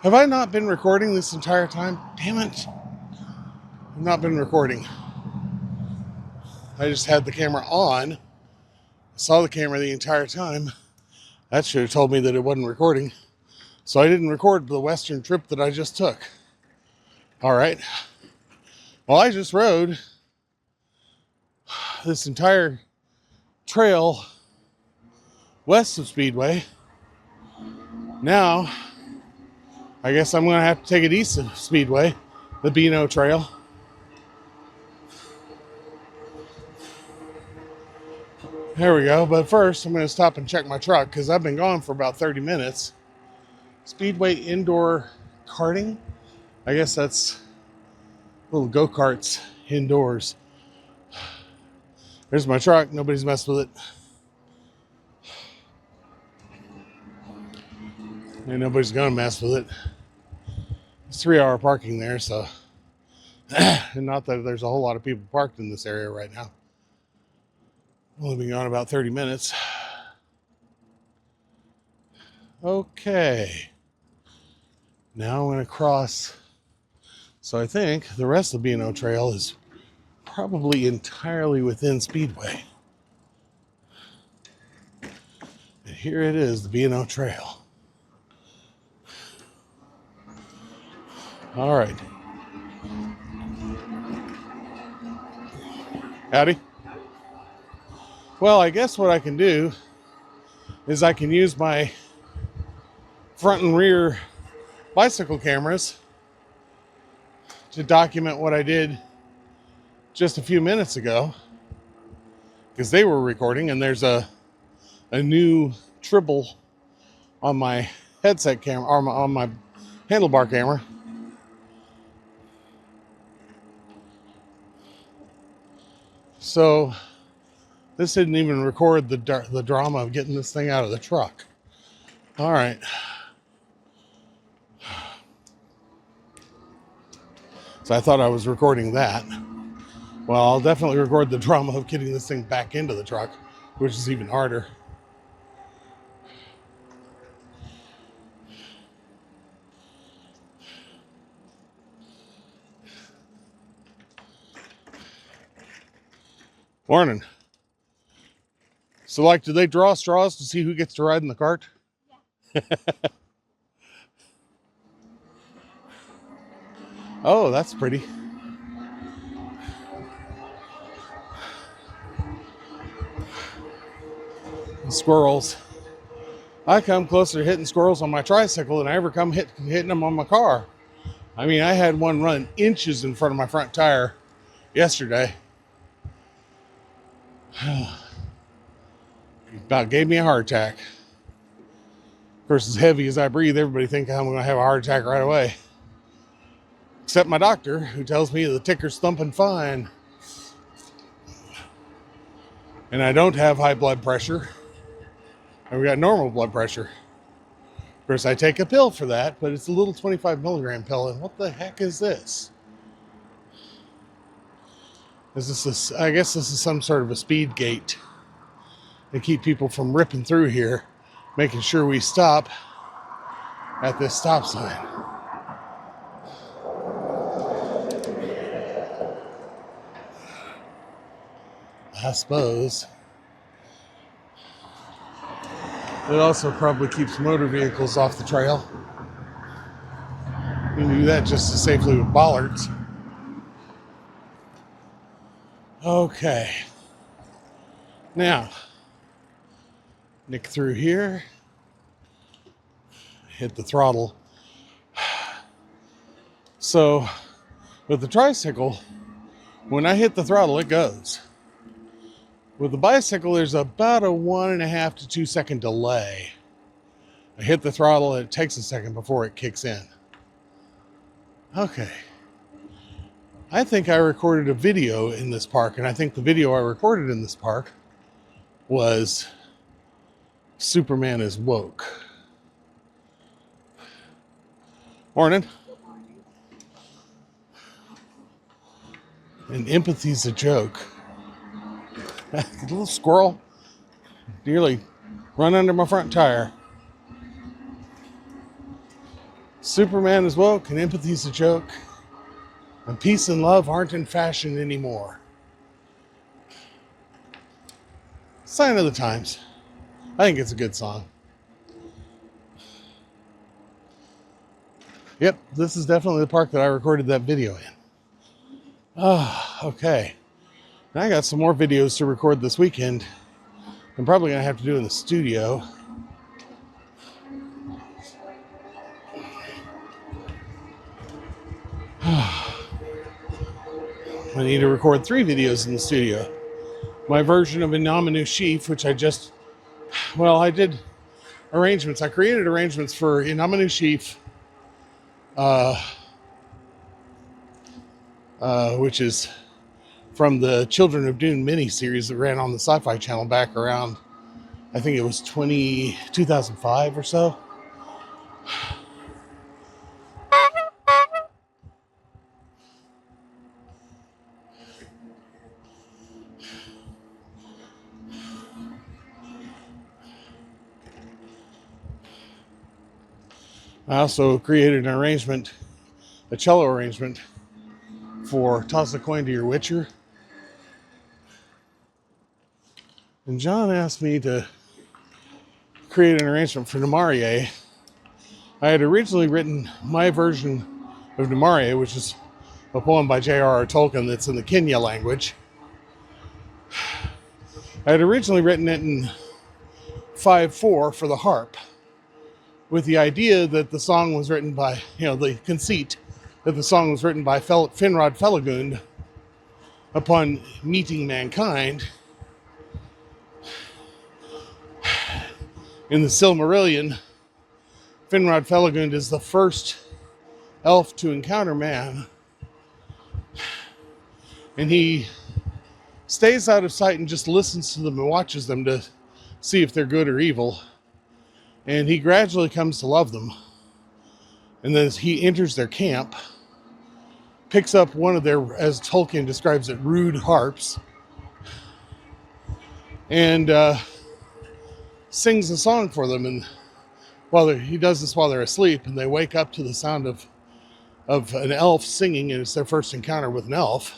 Have I not been recording this entire time? Damn it. I've not been recording. I just had the camera on. I saw the camera the entire time. That should have told me that it wasn't recording. So I didn't record the western trip that I just took. All right. Well, I just rode this entire trail west of Speedway. Now, I guess I'm going to have to take it east of Speedway, the B&O Trail. There we go. But first, I'm going to stop and check my truck because I've been gone for about 30 minutes. Speedway indoor karting. I guess that's little go-karts indoors. There's my truck. Nobody's messed with it. And nobody's going to mess with it. It's 3-hour parking there, so... and not that there's a whole lot of people parked in this area right now. Only been gone about 30 minutes. Okay. Now I'm going to cross. So I think the rest of the B&O Trail is probably entirely within Speedway. And here it is, the B&O Trail. All right. Howdy. Well, I guess what I can do is I can use my front and rear bicycle cameras to document what I did just a few minutes ago, because they were recording, and there's a new tribble on my headset camera, or on my handlebar camera. So this didn't even record the drama of getting this thing out of the truck. All right. So I thought I was recording that. Well, I'll definitely record the drama of getting this thing back into the truck, which is even harder. Morning. So, like, do they draw straws to see who gets to ride in the cart? Yeah. Oh, that's pretty. Squirrels. I come closer to hitting squirrels on my tricycle than I ever come hitting them on my car. I mean, I had one run inches in front of my front tire yesterday. About gave me a heart attack. Of course, as heavy as I breathe, everybody thinks I'm going to have a heart attack right away. Except my doctor, who tells me the ticker's thumping fine. And I don't have high blood pressure. I've got normal blood pressure. Of course, I take a pill for that, but it's a little 25 milligram pill. And what the heck is this? I guess this is some sort of a speed gate. They keep people from ripping through here, making sure we stop at this stop sign. I suppose. It also probably keeps motor vehicles off the trail. You can do that just as safely with bollards. Okay. Now, nick through here. Hit the throttle. So, with the tricycle, when I hit the throttle, it goes. With the bicycle, there's about a 1.5 to 2 second delay. I hit the throttle and it takes a second before it kicks in. Okay. I think I recorded a video in this park, and I think the video I recorded in this park was Superman is woke. Morning. And empathy's a joke. A little squirrel nearly run under my front tire. Superman is woke and empathy's a joke. And peace and love aren't in fashion anymore. Sign of the times. I think it's a good song. Yep, this is definitely the park that I recorded that video in. Okay. Now I got some more videos to record this weekend. I'm probably going to have to do in the studio. I need to record 3 videos in the studio. My version of Inamanu Sheaf, which I did arrangements. I created arrangements for Inamanu Sheaf, which is from the Children of Dune miniseries that ran on the Sci-Fi Channel back around, I think it was 2005 or so. I also created an arrangement, a cello arrangement, for Toss a Coin to Your Witcher. And John asked me to create an arrangement for Nemarie. I had originally written my version of Nemarie, which is a poem by J.R.R. Tolkien that's in the Kenya language. I had originally written it in 5/4 for the harp, with the idea that the song was written by, the conceit that the song was written by Finrod Felagund upon meeting mankind. In the Silmarillion, Finrod Felagund is the first elf to encounter man, and he stays out of sight and just listens to them and watches them to see if they're good or evil. And he gradually comes to love them. And then as he enters their camp, picks up one of their, as Tolkien describes it, rude harps, and sings a song for them. And he does this while they're asleep, and they wake up to the sound of an elf singing, and it's their first encounter with an elf.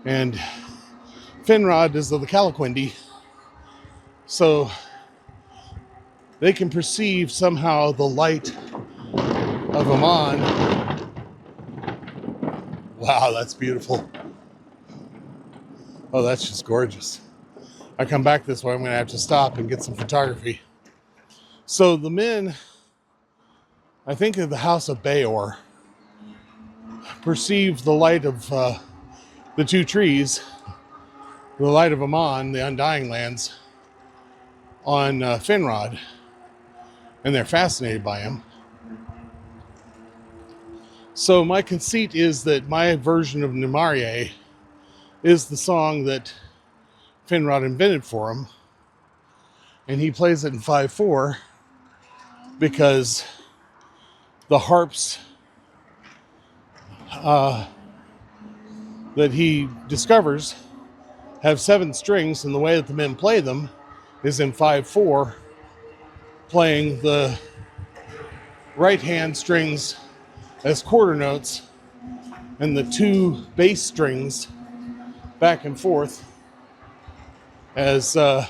And Finrod is of the Calaquendi, so they can perceive somehow the light of Aman. Wow, that's beautiful. Oh, that's just gorgeous. I come back this way, I'm going to have to stop and get some photography. So the men, I think of the house of Beor, perceived the light of the 2 trees, the light of Aman, the Undying Lands, on Finrod, and they're fascinated by him. So my conceit is that my version of Nemarie is the song that Finrod invented for him, and he plays it in 5/4 because the harps that he discovers have 7 strings, and the way that the men play them is in 5/4, playing the right hand strings as quarter notes and the 2 bass strings back and forth as a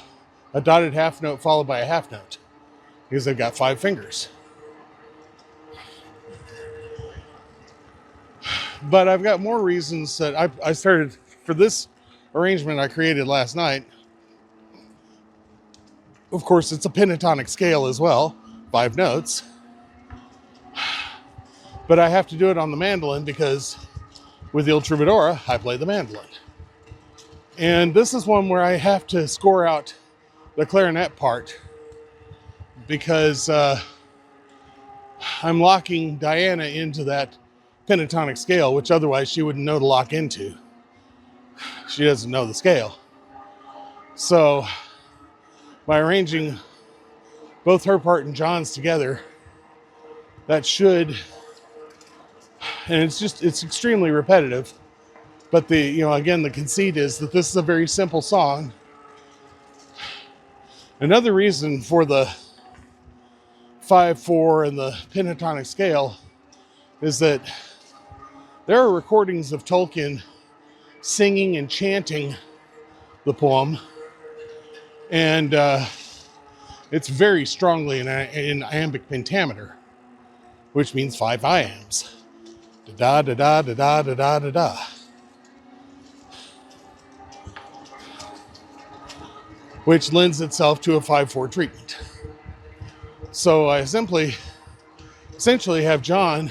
dotted half note followed by a half note, because they've got 5 fingers. But I've got more reasons that I started for this arrangement I created last night. Of course, it's a pentatonic scale as well, 5 notes. But I have to do it on the mandolin because with Il Troubadour, I play the mandolin. And this is one where I have to score out the clarinet part because I'm locking Diana into that pentatonic scale, which otherwise she wouldn't know to lock into. She doesn't know the scale. So by arranging both her part and John's together, that should, and it's extremely repetitive, but again, the conceit is that this is a very simple song. Another reason for the 5/4 and the pentatonic scale is that there are recordings of Tolkien singing and chanting the poem, and it's very strongly in iambic pentameter, which means 5 iambs. Da da da da da da da da da. Which lends itself to a 5/4 treatment. So I essentially have John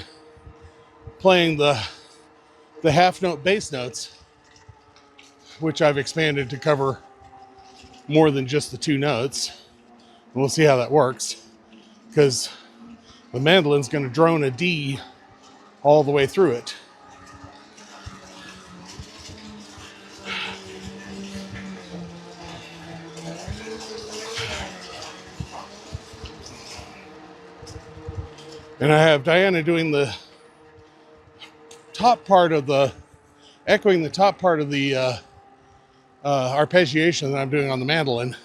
playing the half note bass notes, which I've expanded to cover more than just the 2 notes. And we'll see how that works, because the mandolin's going to drone a D all the way through it. And I have Diana doing the top part of echoing the top part of the arpeggiation that I'm doing on the mandolin.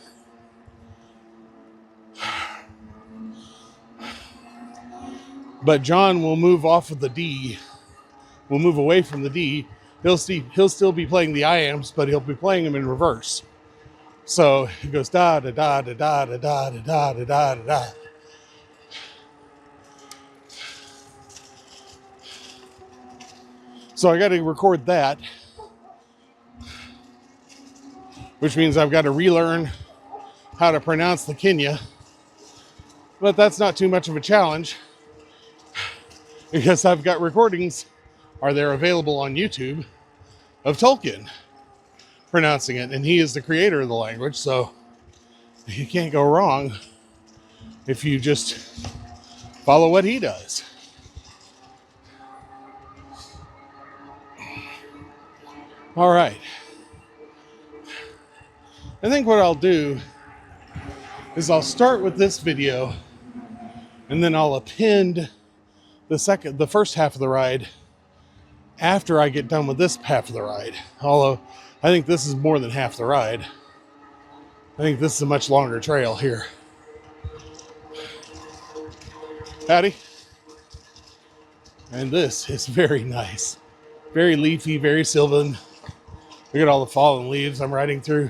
But John will move off of the D. Will move away from the D. He'll still be playing the iambs, but he'll be playing them in reverse. So he goes da da da da da da da da da da da. So I got to record that, which means I've got to relearn how to pronounce the Kenya. But that's not too much of a challenge, because I've got recordings, they're available on YouTube, of Tolkien pronouncing it, and he is the creator of the language, so you can't go wrong if you just follow what he does. All right. I think what I'll do is I'll start with this video, and then I'll append the first half of the ride after I get done with this half of the ride. Although I think this is more than half the ride. I think this is a much longer trail here. Howdy. And this is very nice. Very leafy, very sylvan. Look at all the fallen leaves I'm riding through.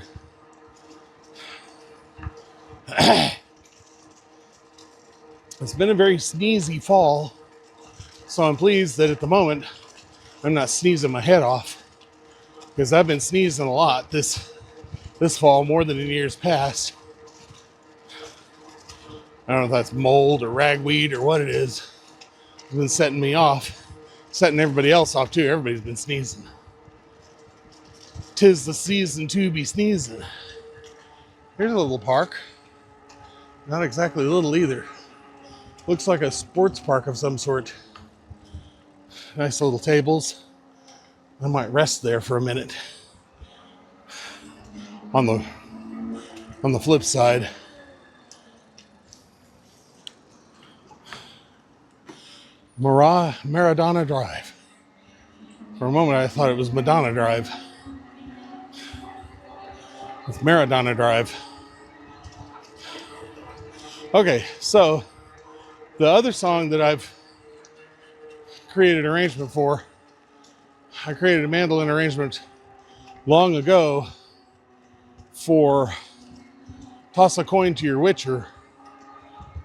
It's been a very sneezy fall, so I'm pleased that at the moment I'm not sneezing my head off, because I've been sneezing a lot this fall, more than in years past. I don't know if that's mold or ragweed or what it is. It's been setting me off, setting everybody else off too. Everybody's been sneezing. 'Tis the season to be sneezing. Here's a little park. Not exactly little either. Looks like a sports park of some sort. Nice little tables. I might rest there for a minute. On the flip side, Maradona Drive. For a moment I thought it was Madonna Drive. It's Maradona Drive. Okay, so the other song that I've created an arrangement for, I created a mandolin arrangement long ago for Toss a Coin to Your Witcher,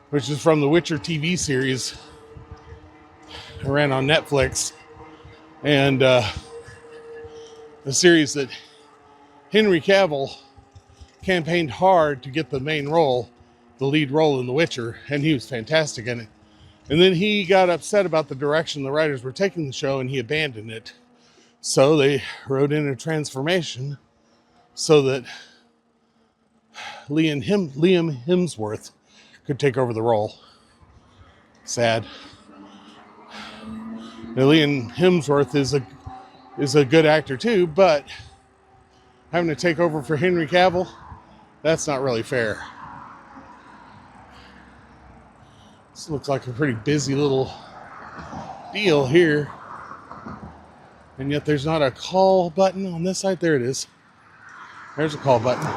which is from the Witcher TV series. It ran on Netflix, and a series that Henry Cavill campaigned hard to get the main role, the lead role in The Witcher, and he was fantastic in it. And then he got upset about the direction the writers were taking the show, and he abandoned it. So they wrote in a transformation so that Liam Hemsworth could take over the role. Sad. Now, Liam Hemsworth is a good actor too, but having to take over for Henry Cavill, that's not really fair. This looks like a pretty busy little deal here. And yet there's not a call button on this side. There it is. There's a call button.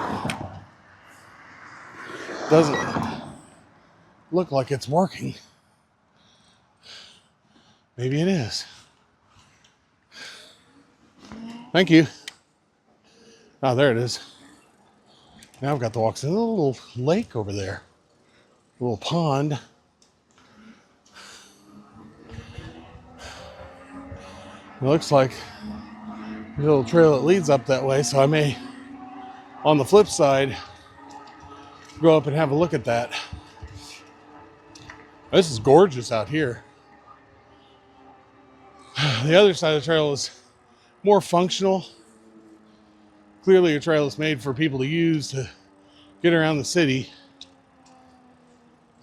look like it's working. Maybe it is. Thank you. Oh, there it is. Now I've got to walk to a little lake over there. A little pond. It looks like a little trail that leads up that way, so I may, on the flip side, go up and have a look at that. This is gorgeous out here. The other side of the trail is more functional. Clearly a trail is made for people to use to get around the city.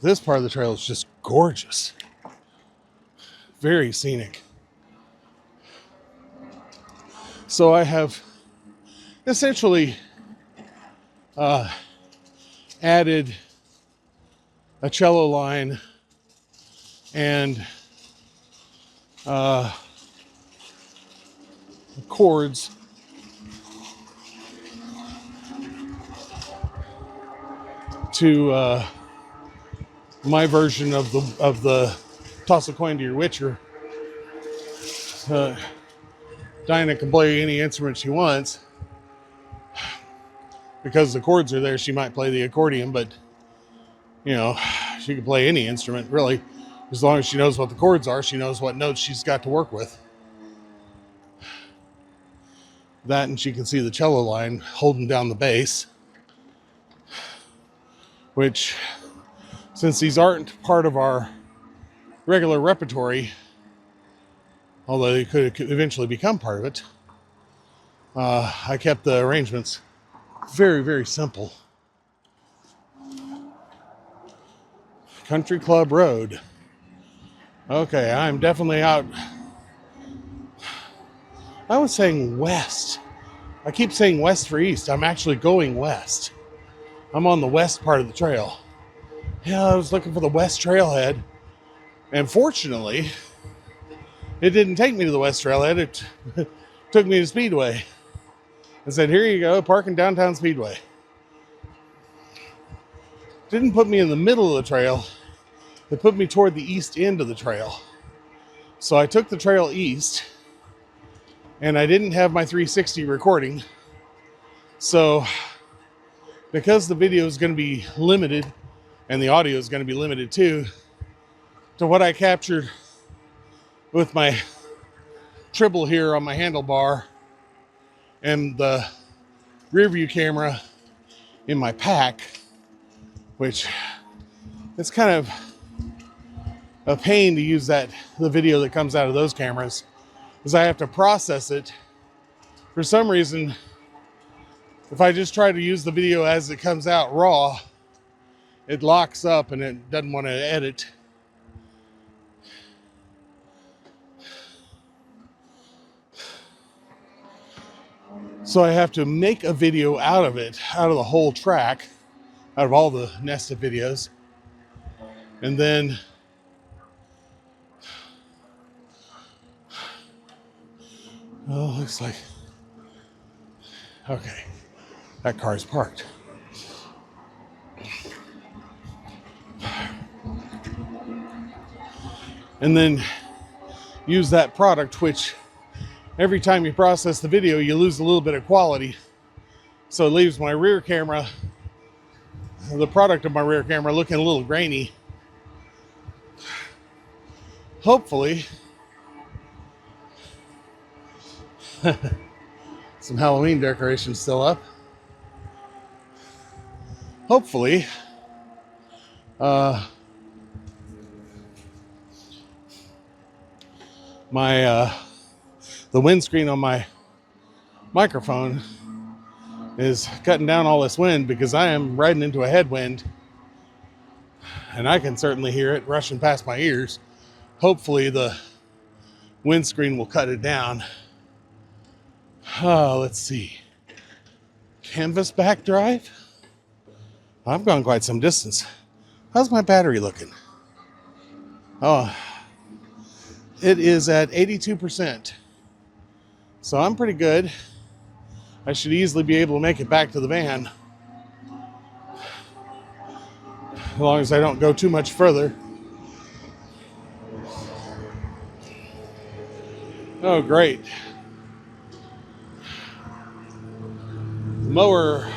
This part of the trail is just gorgeous. Very scenic. So I have essentially added a cello line and chords to my version of the toss a coin to your witcher. Dinah can play any instrument she wants. Because the chords are there, she might play the accordion, but you know, she can play any instrument really. As long as she knows what the chords are, she knows what notes she's got to work with. That, and she can see the cello line holding down the bass. Which, since these aren't part of our regular repertory, although they could eventually become part of it, I kept the arrangements very, very simple. Country Club Road. Okay, I'm definitely out. I was saying west. I keep saying west for east. I'm actually going west. I'm on the west part of the trail. Yeah, I was looking for the west trailhead. And fortunately, it didn't take me to the west trailhead. It took me to Speedway. I said, here you go, park in downtown Speedway. Didn't put me in the middle of the trail. It put me toward the east end of the trail. So I took the trail east, and I didn't have my 360 recording. So because the video is going to be limited, and the audio is going to be limited too, to what I captured with my tribble here on my handlebar and the rear view camera in my pack, which it's kind of a pain to use the video that comes out of those cameras, because I have to process it. For some reason, if I just try to use the video as it comes out raw, it locks up and it doesn't want to edit. So I have to make a video out of it, out of the whole track, out of all the nested videos. And then oh, looks like, okay, that car's parked. And then use that product, which every time you process the video, you lose a little bit of quality. So it leaves my rear camera, the product of my rear camera, looking a little grainy. Hopefully, some Halloween decorations still up. Hopefully, the windscreen on my microphone is cutting down all this wind, because I am riding into a headwind and I can certainly hear it rushing past my ears. Hopefully the windscreen will cut it down. Let's see. Canvas back drive? I've gone quite some distance. How's my battery looking? Oh, it is at 82%. So I'm pretty good. I should easily be able to make it back to the van. as long as I don't go too much further. Oh, great. Mower.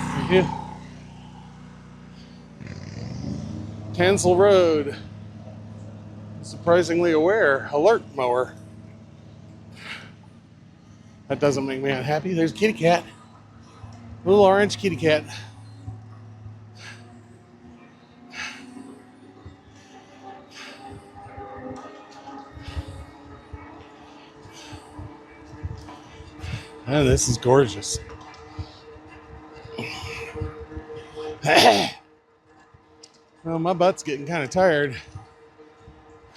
Thank you. Tansel Road. Surprisingly aware. Alert mower. That doesn't make me unhappy. There's a kitty cat. Little orange kitty cat. Oh, this is gorgeous. Well, my butt's getting kind of tired.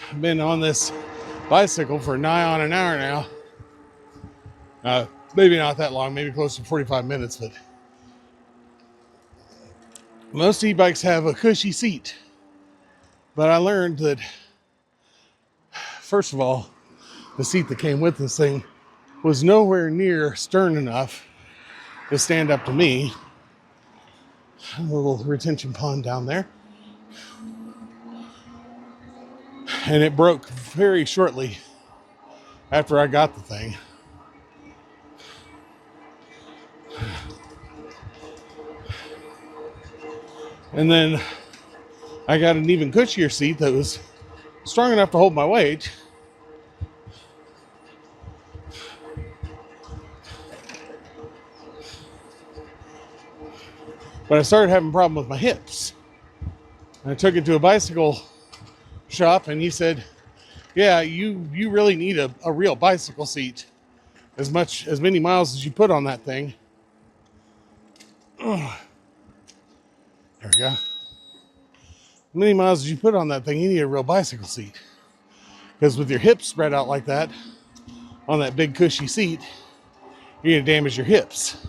I've been on this bicycle for nigh on an hour now. Maybe not that long, maybe close to 45 minutes, but most e-bikes have a cushy seat. But I learned that, first of all, the seat that came with this thing was nowhere near stern enough to stand up to me. A little retention pond down there. And it broke very shortly after I got the thing. And then I got an even cushier seat that was strong enough to hold my weight. But I started having a problem with my hips. And I took it to a bicycle shop and he said, yeah, you really need a real bicycle seat. As many miles as you put on that thing. There we go. As many miles as you put on that thing, you need a real bicycle seat. Because with your hips spread out like that, on that big cushy seat, you're going to damage your hips.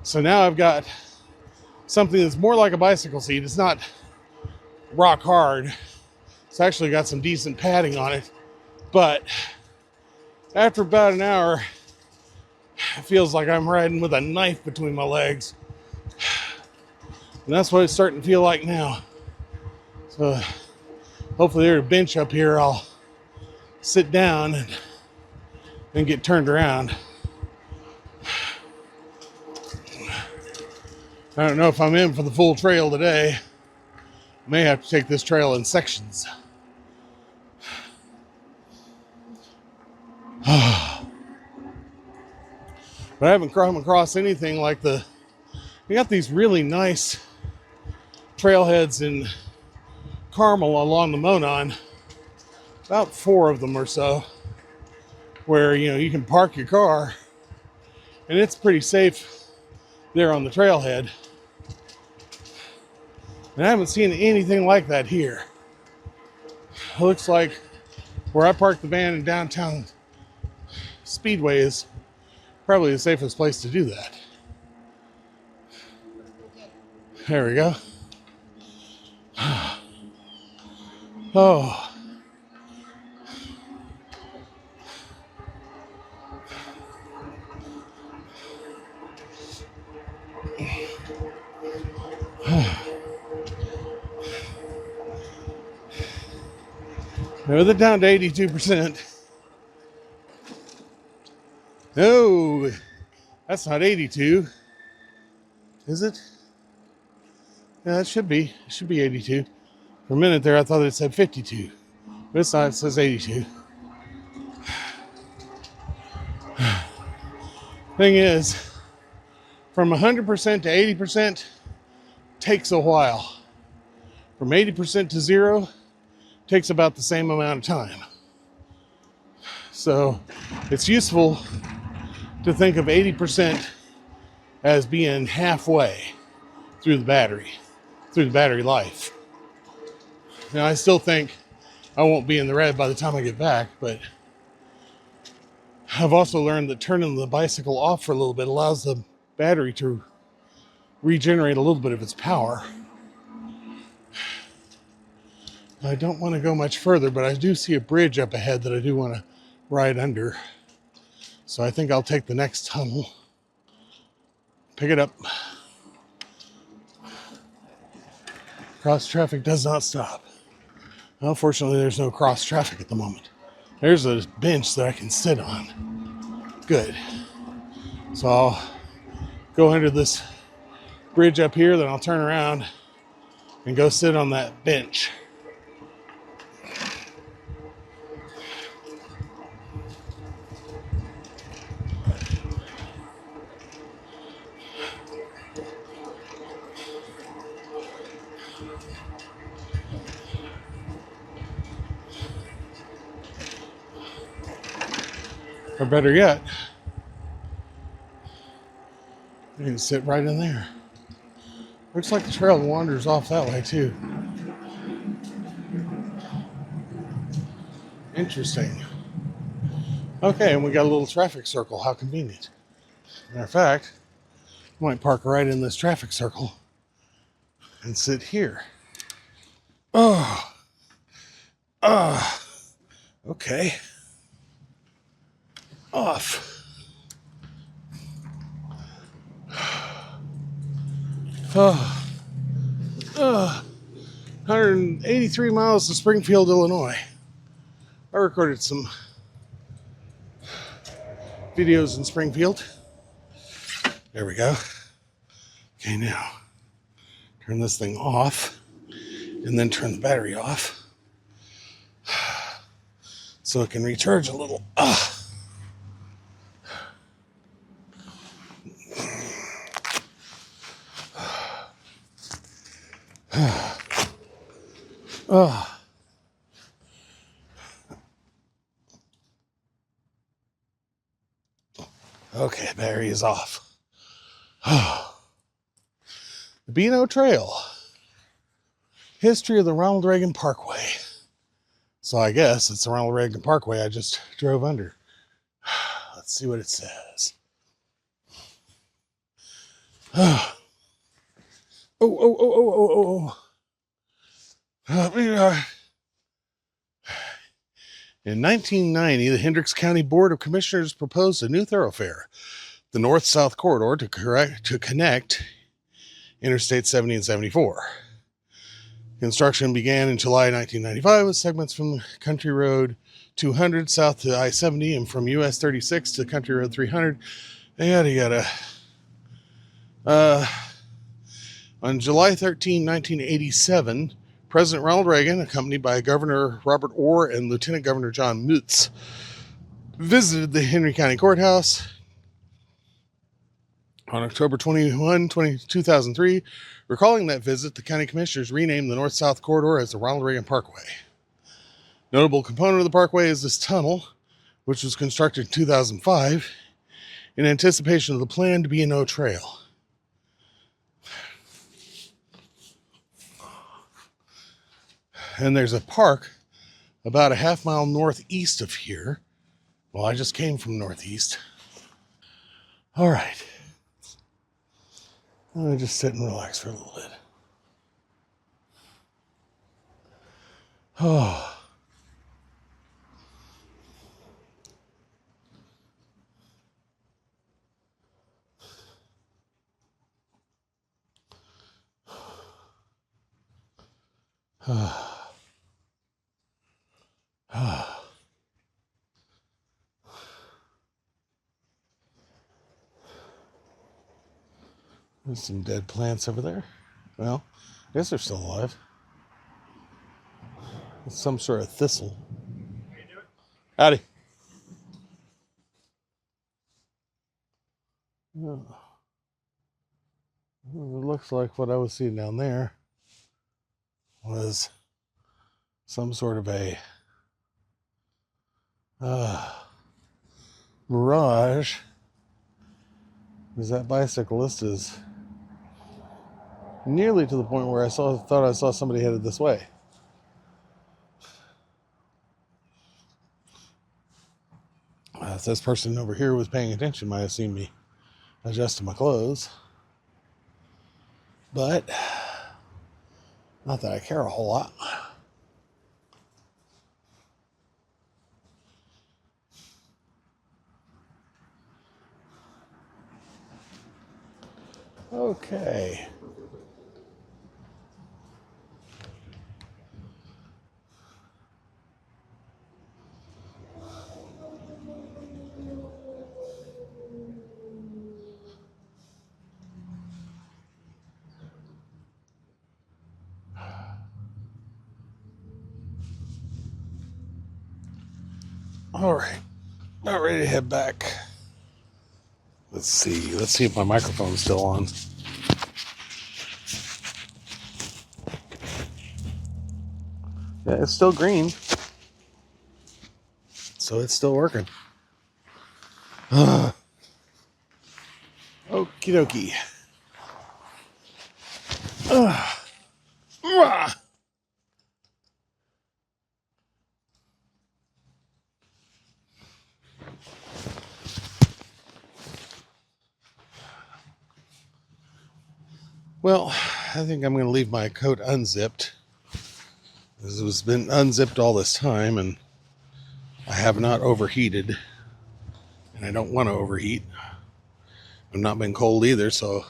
So now I've got something that's more like a bicycle seat. It's not rock hard. It's actually got some decent padding on it. But after about an hour, it feels like I'm riding with a knife between my legs. And that's what it's starting to feel like now. So hopefully there's a bench up here. I'll sit down and get turned around. I don't know if I'm in for the full trail today. I may have to take this trail in sections. But I haven't come across anything like they got these really nice trailheads in Carmel along the Monon, about 4 of them or so, where you can park your car and it's pretty safe there on the trailhead. And I haven't seen anything like that here. It looks like where I parked the van in downtown Speedway is probably the safest place to do that. There we go. Oh. Now they're down to 82%. No, that's not 82. Is it? Yeah, it should be. It should be 82. For a minute there, I thought it said 52. But it's not. It says 82. Thing is, from 100% to 80% takes a while. From 80% to 0 takes about the same amount of time. So it's useful to think of 80% as being halfway through the battery life. Now, I still think I won't be in the red by the time I get back, but I've also learned that turning the bicycle off for a little bit allows the battery to regenerate a little bit of its power. I don't want to go much further, but I do see a bridge up ahead that I do want to ride under. So I think I'll take the next tunnel, pick it up, Cross traffic does not stop. Unfortunately, there's no cross traffic at the moment. There's a bench that I can sit on. Good. So I'll go under this bridge up here, then I'll turn around and go sit on that bench. Or better yet, you can sit right in there. Looks like the trail wanders off that way too. Interesting. Okay, and we got a little traffic circle. How convenient. Matter of fact, I might park right in this traffic circle and sit here. Oh, okay. Off. 183 miles to Springfield, Illinois. I recorded some videos in Springfield. There we go. Okay, now turn this thing off and then turn the battery off so it can recharge a little. Okay, battery is off. The B&O Trail. History of the Ronald Reagan Parkway. So I guess it's the Ronald Reagan Parkway I just drove under. Let's see what it says. In 1990, the Hendricks County Board of Commissioners proposed a new thoroughfare, the North-South Corridor, to connect Interstate 70 and 74. Construction began in July 1995 with segments from Country Road 200 south to I-70 and from US 36 to Country Road 300. Yada yada. On July 13, 1987, President Ronald Reagan, accompanied by Governor Robert Orr and Lieutenant Governor John Mutz, visited the Henry County Courthouse. On October 21, 2003, recalling that visit, the county commissioners renamed the North-South Corridor as the Ronald Reagan Parkway. Notable component of the parkway is this tunnel, which was constructed in 2005 in anticipation of the planned B&O Trail. And there's a park about a half mile northeast of here. Well, I just came from northeast. All right. I'm going to just sit and relax for a little bit. Oh. There's some dead plants over there. Well, I guess they're still alive. It's some sort of thistle. How you doing? Howdy. Oh. It looks like what I was seeing down there was some sort of a mirage, because that bicyclist is nearly to the point where I thought I saw somebody headed this way. If this person over here was paying attention, might have seen me adjusting my clothes. But not that I care a whole lot. Okay. All right, about ready to head back. Let's see if my microphone's still on. Yeah, it's still green, so it's still working. Okie dokie. Well, I think I'm going to leave my coat unzipped. It has been unzipped all this time, and I have not overheated, and I don't want to overheat. I've not been cold either, so.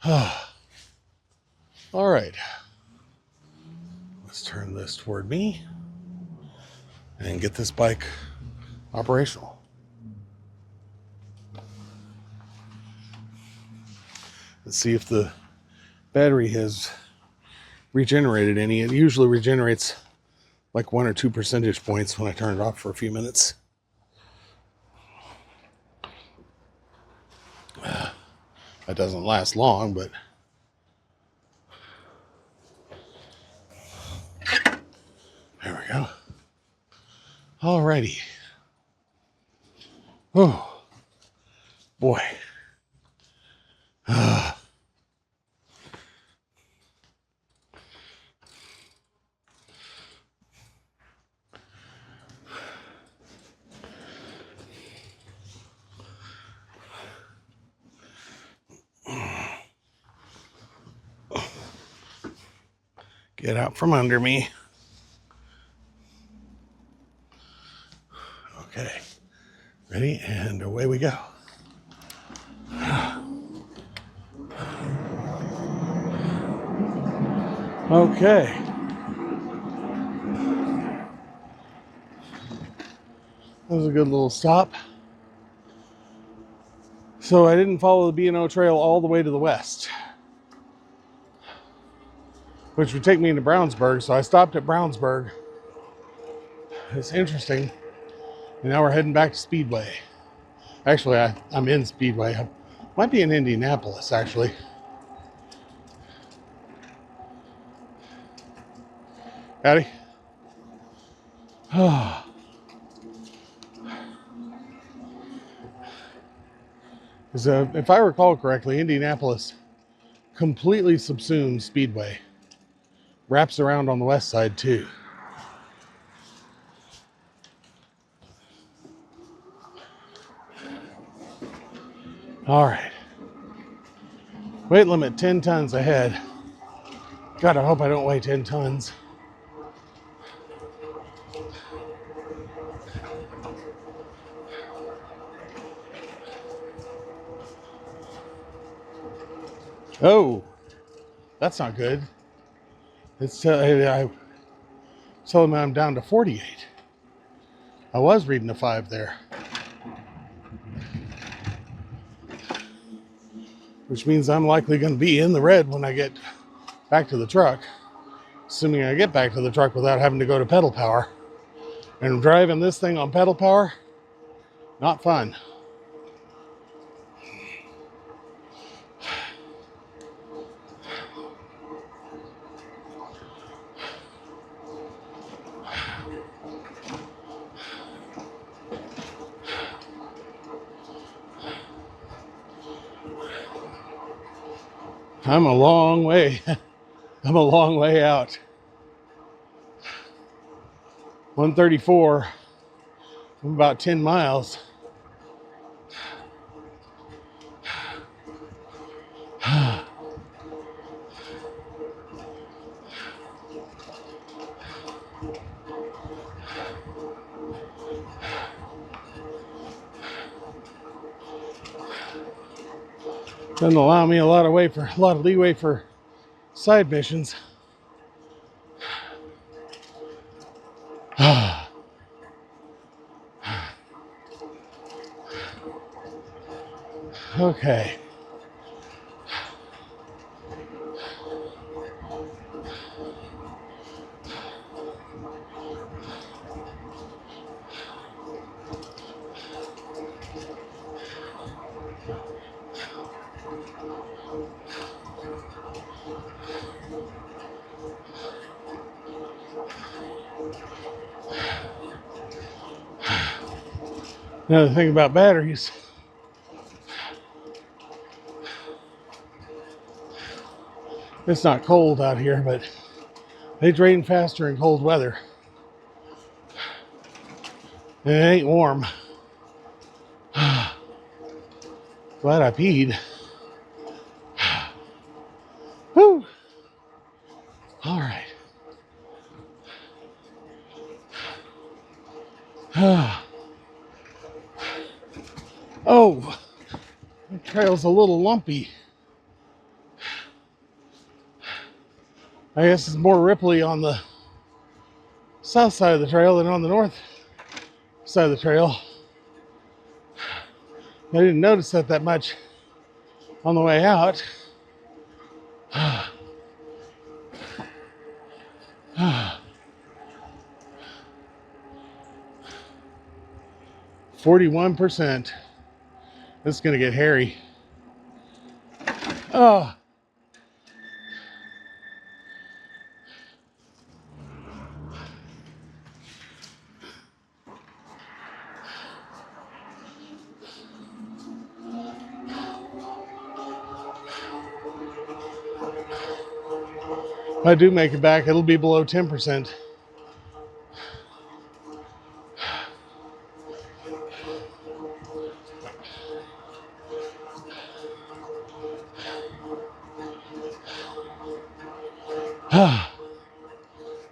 All right. Let's turn this toward me and get this bike operational. Let's see if the battery has regenerated any. It usually regenerates like 1 or 2 percentage points when I turn it off for a few minutes. That doesn't last long, but there we go. Alrighty. Oh, boy. Get out from under me. Okay. Ready? And away we go. Okay. That was a good little stop. So I didn't follow the B&O Trail all the way to the west, which would take me into Brownsburg. So I stopped at Brownsburg. It's interesting. And now we're heading back to Speedway. Actually, I'm in Speedway. I might be in Indianapolis, actually. Howdy. If I recall correctly, Indianapolis completely subsumes Speedway. Wraps around on the west side, too. All right. Weight limit 10 tons ahead. God, I hope I don't weigh 10 tons. Oh, that's not good. It's telling me I'm down to 48. I was reading a 5 there. Which means I'm likely going to be in the red when I get back to the truck. Assuming I get back to the truck without having to go to pedal power. And driving this thing on pedal power, not fun. I'm a long way out. 134, I'm about 10 miles. Doesn't allow me a lot of leeway for side missions. Okay. Another thing about batteries, it's not cold out here, but they drain faster in cold weather. And it ain't warm. Glad I peed. Whew. All right. Oh, the trail's a little lumpy. I guess it's more ripply on the south side of the trail than on the north side of the trail. I didn't notice that much on the way out. 41%. This is gonna get hairy. Oh. If I do make it back, it'll be below 10%.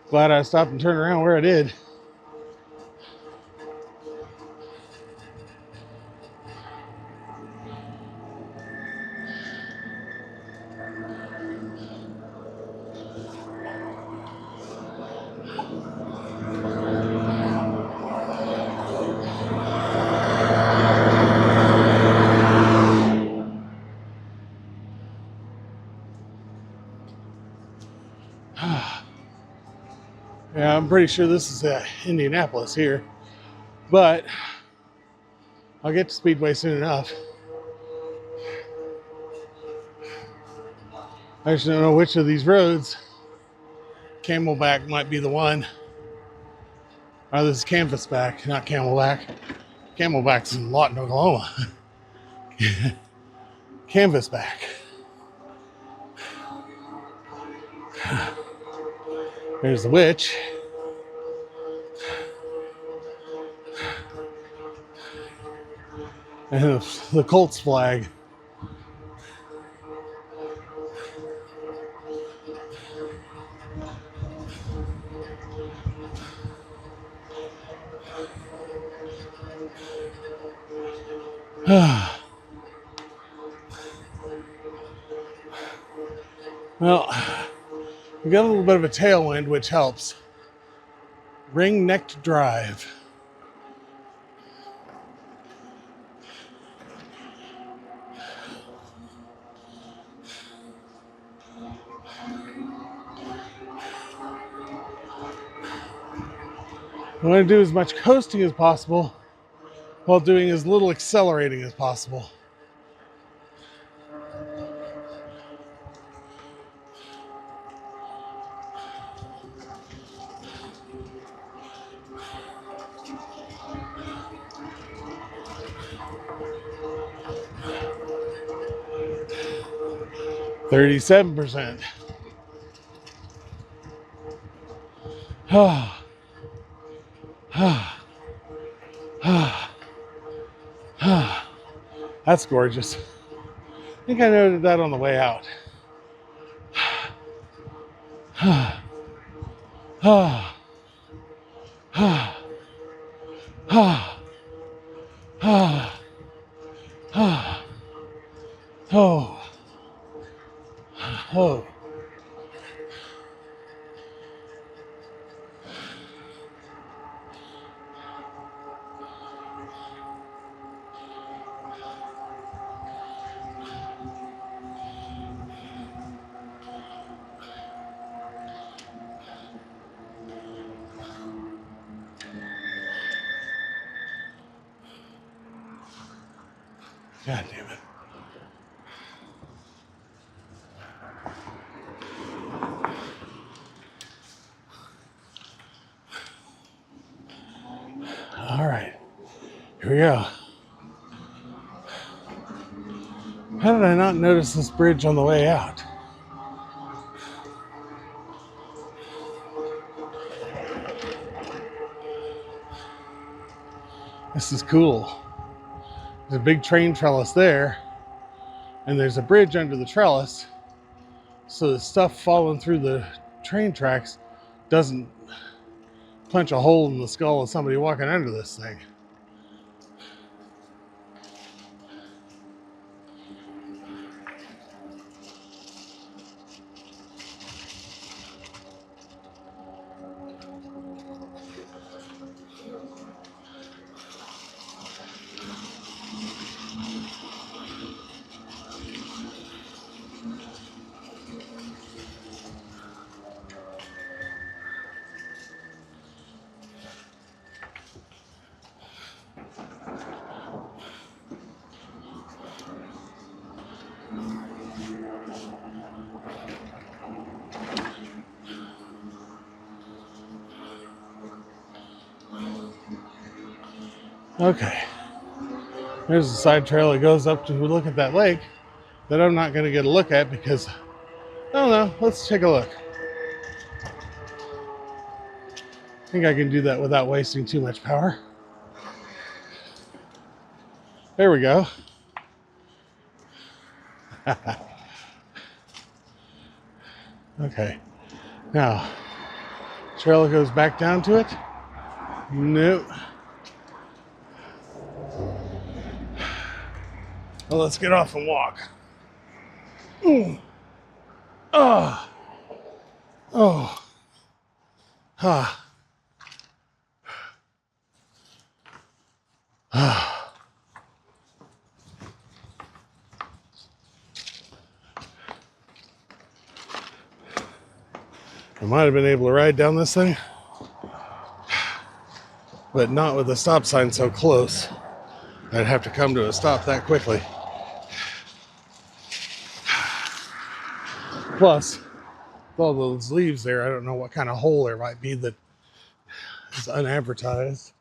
Glad I stopped and turned around where I did. Yeah, I'm pretty sure this is Indianapolis here, but I'll get to Speedway soon enough. I just don't know which of these roads. Camelback might be the one. Oh, this is Canvasback, not Camelback. Camelback's in Lawton, Oklahoma. Canvasback. There's the witch. And the Colts flag. Well, we got a little bit of a tailwind, which helps. Ring-necked drive. I want to do as much coasting as possible while doing as little accelerating as possible. $37%. That's gorgeous. I think I noted that on the way out. Oh. God damn it. we go. How did I not notice this bridge on the way out? This is cool. There's a big train trellis there, and there's a bridge under the trellis, so the stuff falling through the train tracks doesn't punch a hole in the skull of somebody walking under this thing. Okay, there's a side trail that goes up to look at that lake that I'm not going to get a look at because, I don't know, let's take a look. I think I can do that without wasting too much power. There we go. Okay, now, trail goes back down to it. Nope. Well, let's get off and walk. Oh. Oh. Ah. Ah. I might have been able to ride down this thing, but not with the stop sign so close. I'd have to come to a stop that quickly. Plus, with all those leaves there, I don't know what kind of hole there might be that is unadvertised.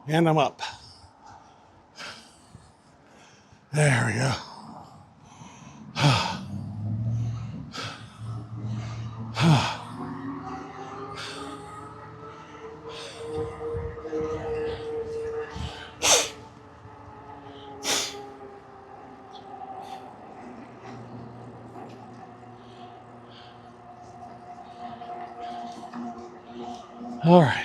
And I'm up. There we go. All right.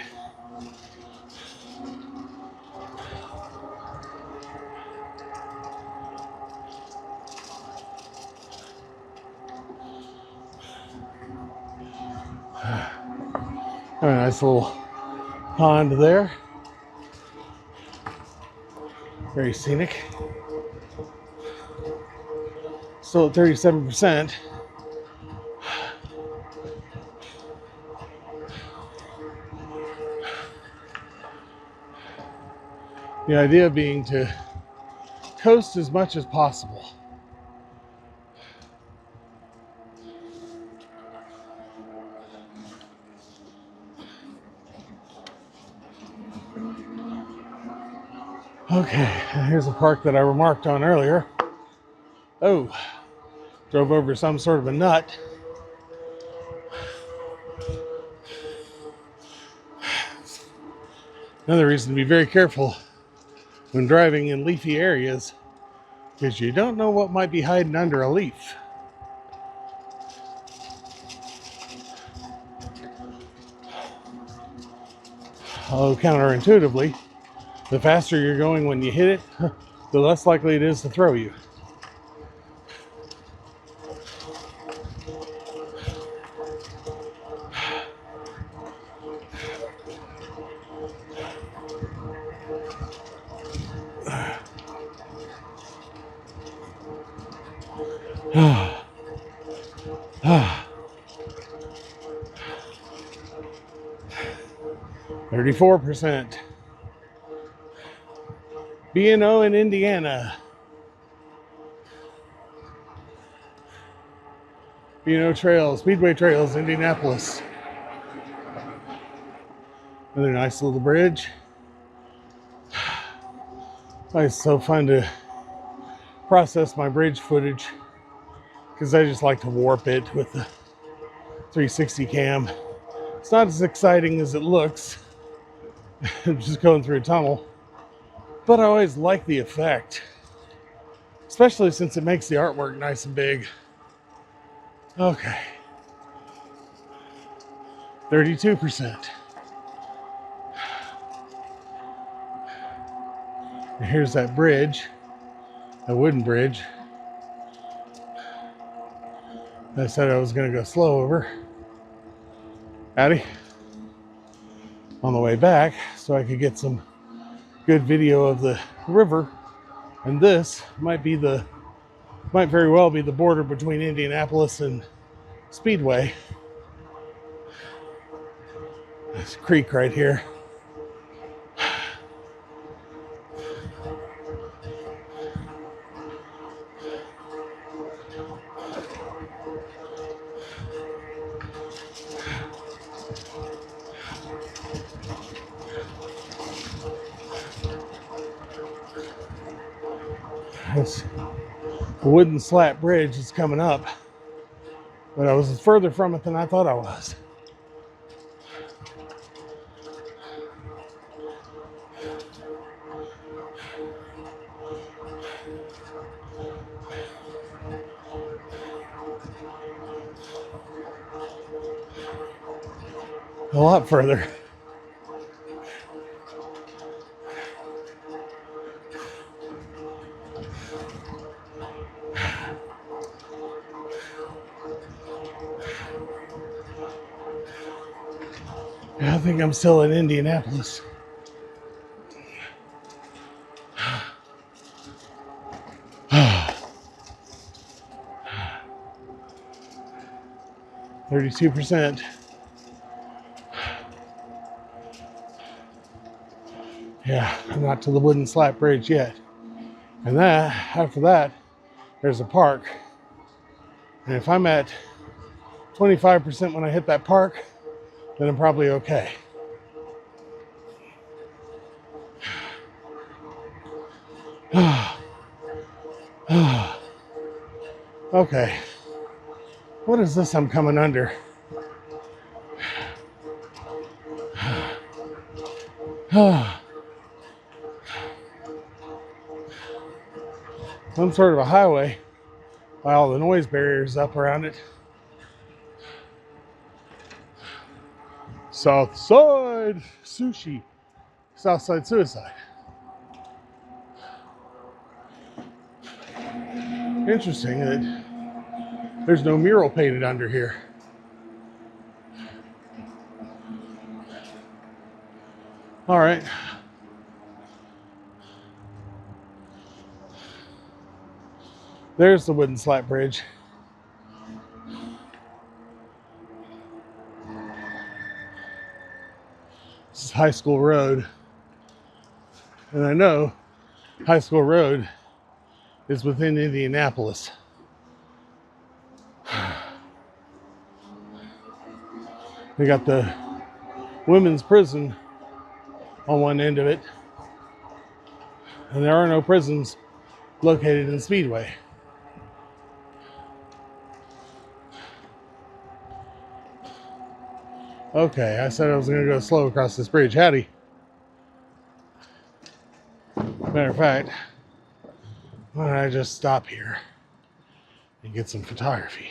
A nice little pond there. Very scenic. Still at 37%. The idea being to coast as much as possible. Okay, here's a park that I remarked on earlier. Oh, drove over some sort of a nut. Another reason to be very careful when driving in leafy areas, because you don't know what might be hiding under a leaf. Although counterintuitively, the faster you're going when you hit it, the less likely it is to throw you. Ah. 34%. B&O in Indiana. B&O Trail, Speedway Trails, Indianapolis. Another nice little bridge. It's so fun to process my bridge footage because I just like to warp it with the 360 cam. It's not as exciting as it looks. I'm just going through a tunnel. But I always like the effect, especially since it makes the artwork nice and big. Okay. 32%. And here's that bridge, a wooden bridge. I said I was going to go slow over. Howdy. On the way back, so I could get some good video of the river. And this might very well be the border between Indianapolis and Speedway. There's a creek right here. This wooden slat bridge is coming up, but I was further from it than I thought I was. A lot further. I think I'm still in Indianapolis. %. Yeah, I'm not to the wooden slat bridge yet. And after that, there's a park. And if I'm at 25% when I hit that park, then I'm probably okay. Okay. What is this I'm coming under? Some sort of a highway by all the noise barriers up around it. South Side Sushi. South Side Suicide. Interesting that there's no mural painted under here. All right. There's the wooden slat bridge. This is High School Road. And I know High School Road is within Indianapolis. We got the women's prison on one end of it. And there are no prisons located in Speedway. Okay, I said I was going to go slow across this bridge. Howdy. Matter of fact, why don't I just stop here and get some photography?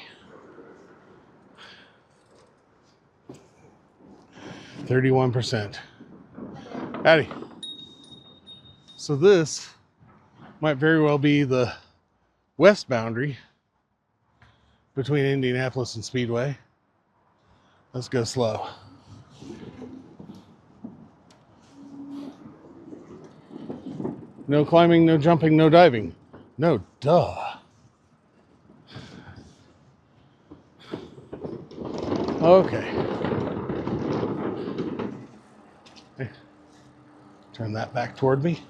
31%. Howdy. So this might very well be the west boundary between Indianapolis and Speedway. Let's go slow. No climbing, no jumping, no diving. No, duh. Okay. Hey, turn that back toward me.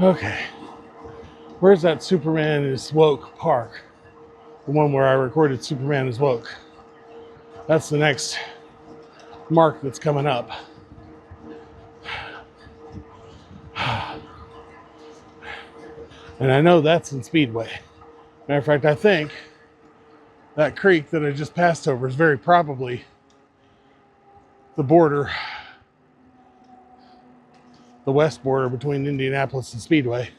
Okay. Where's that Superman is Woke park? The one where I recorded Superman is Woke. That's the next mark that's coming up. And I know that's in Speedway. Matter of fact, I think that creek that I just passed over is very probably the border, the west border between Indianapolis and Speedway.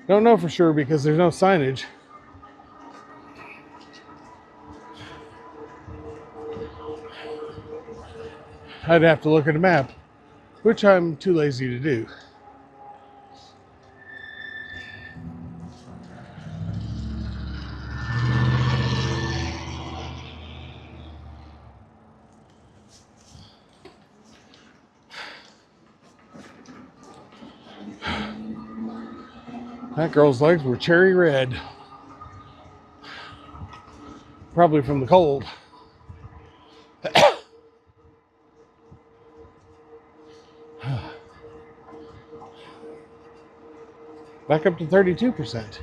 Don't know for sure because there's no signage. I'd have to look at a map, which I'm too lazy to do. That girl's legs were cherry red. Probably from the cold. Back up to 32%.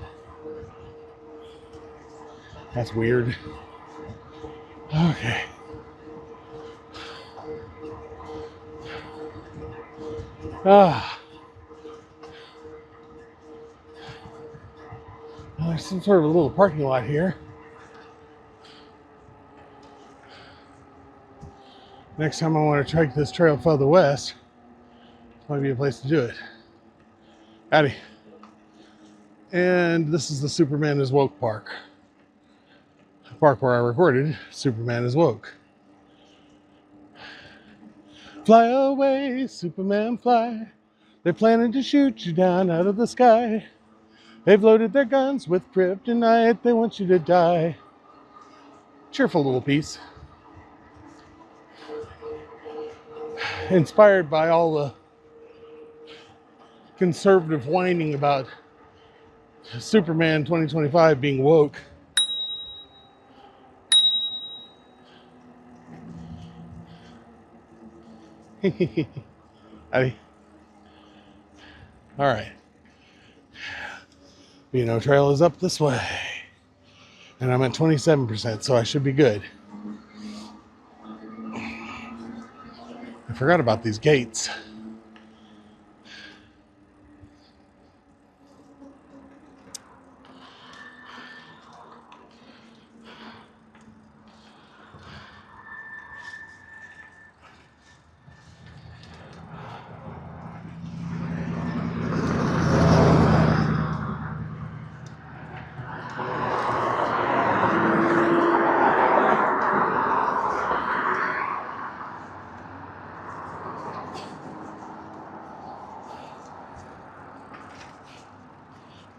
That's weird. Okay. Well, there's some sort of a little parking lot here. Next time I want to trek this trail further west, might be a place to do it. Howdy. And this is the Superman is Woke park. The park where I recorded Superman is Woke. Fly away, Superman, fly. They're planning to shoot you down out of the sky. They've loaded their guns with kryptonite. They want you to die. Cheerful little piece. Inspired by all the conservative whining about Superman 2025 being woke. Howdy. All right. B&O Trail is up this way. And I'm at 27%, so I should be good. I forgot about these gates.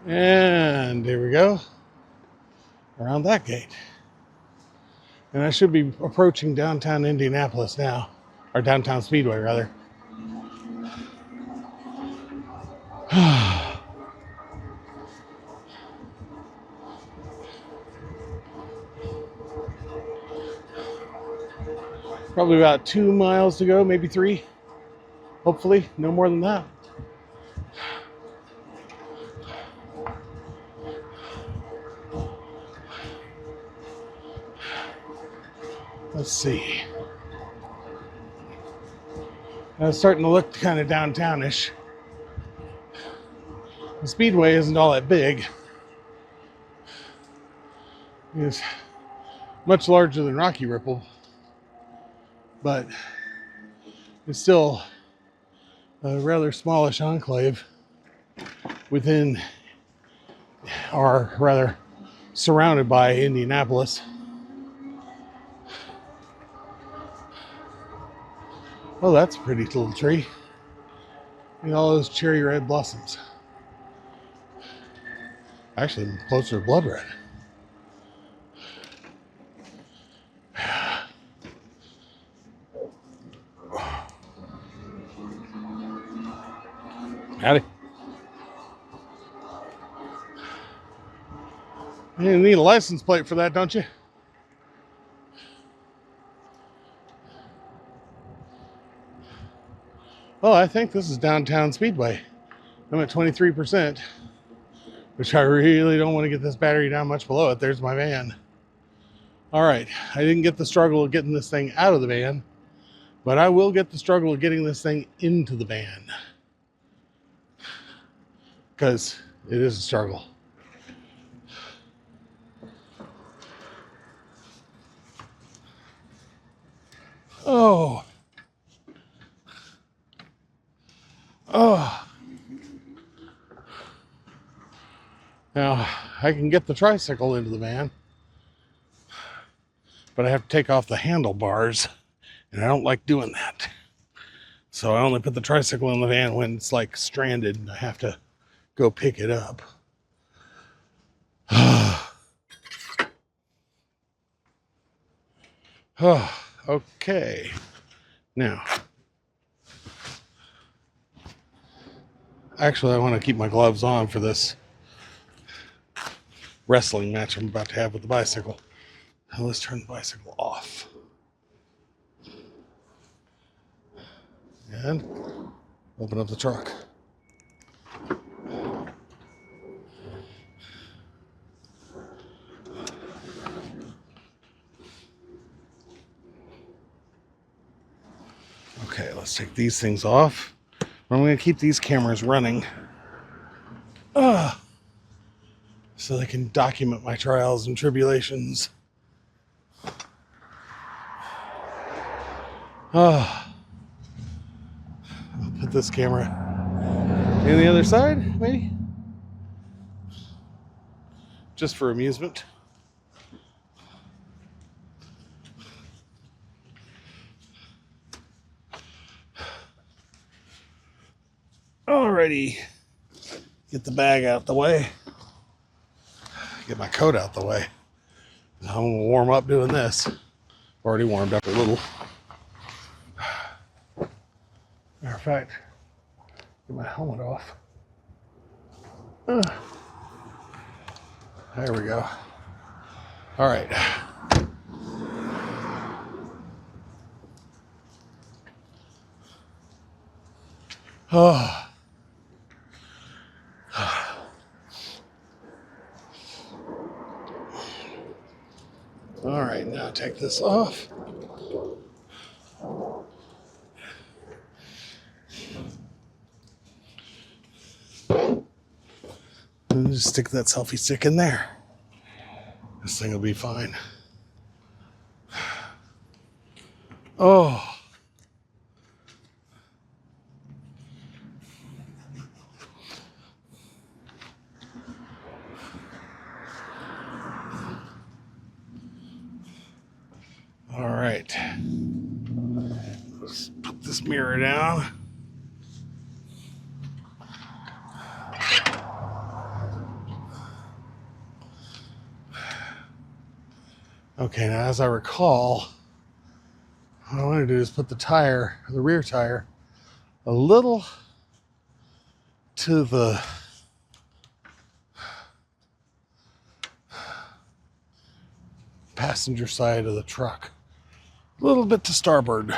And here we go, around that gate. And I should be approaching downtown Indianapolis now, or downtown Speedway rather. Probably about 2 miles to go, maybe 3. Hopefully, no more than that. Let's see. It's starting to look kind of downtownish. The Speedway isn't all that big. It's much larger than Rocky Ripple, but it's still a rather smallish enclave within, or rather surrounded by, Indianapolis. Oh, that's a pretty little tree. Look at all those cherry red blossoms. Actually, closer to blood red. Howdy. You need a license plate for that, don't you? Oh, I think this is downtown Speedway. I'm at 23%, which I really don't want to get this battery down much below it. There's my van. All right, I didn't get the struggle of getting this thing out of the van, but I will get the struggle of getting this thing into the van, because it is a struggle. Oh. Oh. Now, I can get the tricycle into the van, but I have to take off the handlebars, and I don't like doing that. So I only put the tricycle in the van when it's like stranded and I have to go pick it up. Okay. Now, actually, I want to keep my gloves on for this wrestling match I'm about to have with the bicycle. Now let's turn the bicycle off. And open up the truck. Okay, let's take these things off. I'm going to keep these cameras running so they can document my trials and tribulations. I'll put this camera in the other side, maybe? Just for amusement. Alrighty. Get the bag out the way. Get my coat out the way. I'm going to warm up doing this. Already warmed up a little. Matter of fact, get my helmet off. There we go. All right. Oh. All right, now take this off. And just stick that selfie stick in there. This thing will be fine. Oh. All right. Let's put this mirror down. Okay, now as I recall, what I want to do is put the tire, the rear tire, a little to the passenger side of the truck. A little bit to starboard.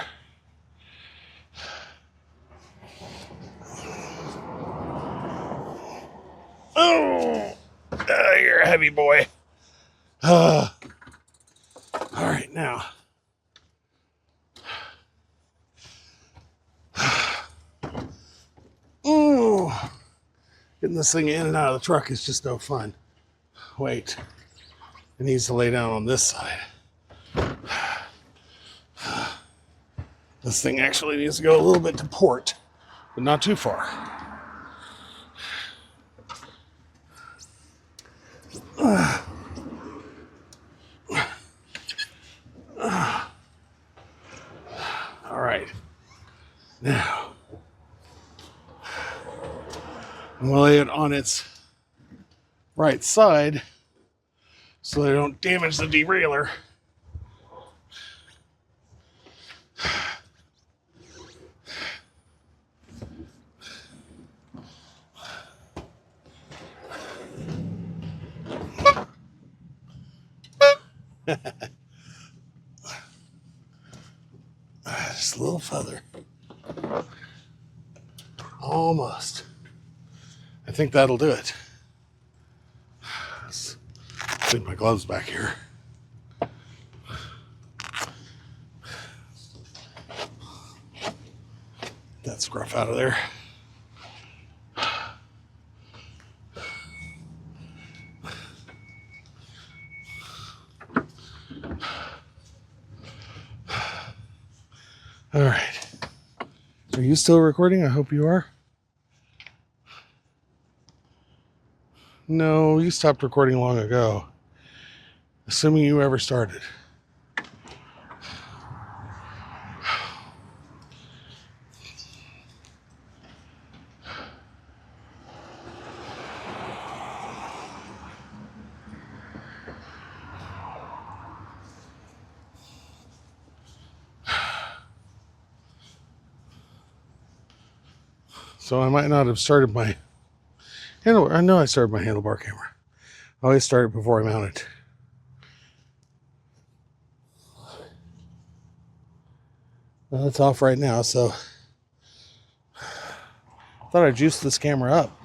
Oh, you're a heavy boy. All right, now. Ooh, getting this thing in and out of the truck is just no fun. Wait, it needs to lay down on this side. This thing actually needs to go a little bit to port, but not too far. All right, now I'm going to lay it on its right side so they don't damage the derailleur. Just a little further. almost. I think that'll do it. Let's put my gloves back here. That scruff out of there. All right. Are you still recording? I hope you are. No, you stopped recording long ago. Assuming you ever started. So I might not have started my handlebar. I know I started my handlebar camera. I always start it before I mount it. Well, it's off right now, so I thought I juiced this camera up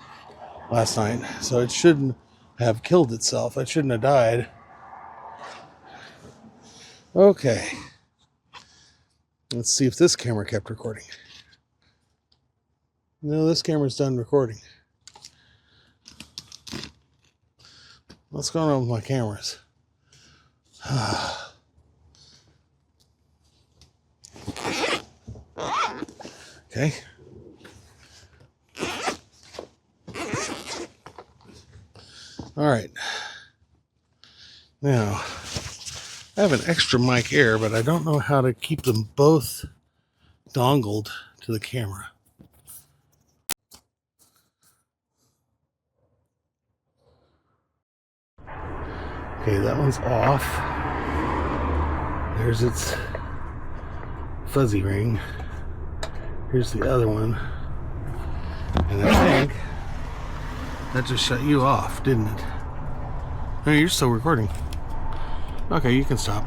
last night, so it shouldn't have killed itself. It shouldn't have died. Okay. Let's see if this camera kept recording. No, this camera's done recording. What's going on with my cameras? Okay. All right. Now, I have an extra mic Air, but I don't know how to keep them both dongled to the camera. Okay, that one's off. There's its fuzzy ring. Here's the other one. And I think that just shut you off, didn't it? No, you're still recording. Okay, you can stop.